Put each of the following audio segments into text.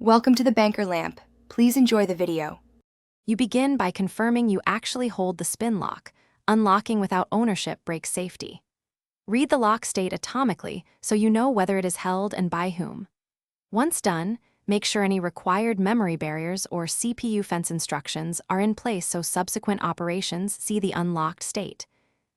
Welcome to the Banker Lamp. Please enjoy the video. You begin by confirming you actually hold the spin lock. Unlocking without ownership breaks safety. Read the lock state atomically so you know whether it is held and by whom. Once done, make sure any required memory barriers or CPU fence instructions are in place so subsequent operations see the unlocked state.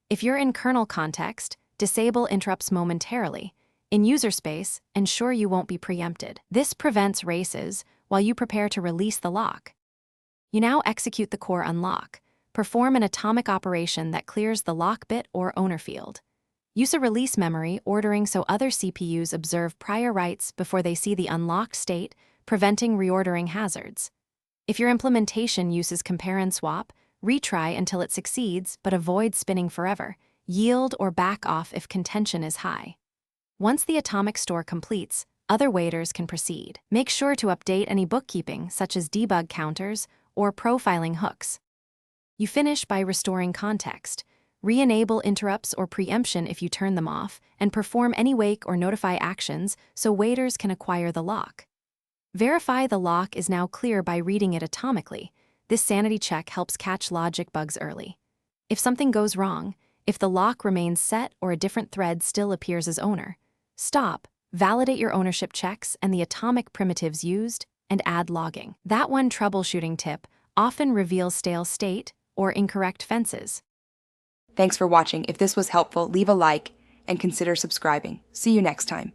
If you're in kernel context, disable interrupts momentarily. In user space, ensure you won't be preempted. This prevents races while you prepare to release the lock. You now execute the core unlock. Perform an atomic operation that clears the lock bit or owner field. Use a release memory ordering so other CPUs observe prior writes before they see the unlocked state, preventing reordering hazards. If your implementation uses compare and swap, retry until it succeeds but avoid spinning forever. Yield or back off if contention is high. Once the atomic store completes, other waiters can proceed. Make sure to update any bookkeeping, such as debug counters or profiling hooks. You finish by restoring context. Re-enable interrupts or preemption if you turn them off, and perform any wake or notify actions so waiters can acquire the lock. Verify the lock is now clear by reading it atomically. This sanity check helps catch logic bugs early. If something goes wrong, if the lock remains set or a different thread still appears as owner, stop, validate your ownership checks and the atomic primitives used, and add logging. That one troubleshooting tip often reveals stale state or incorrect fences. Thanks for watching. If this was helpful, leave a like and consider subscribing. See you next time.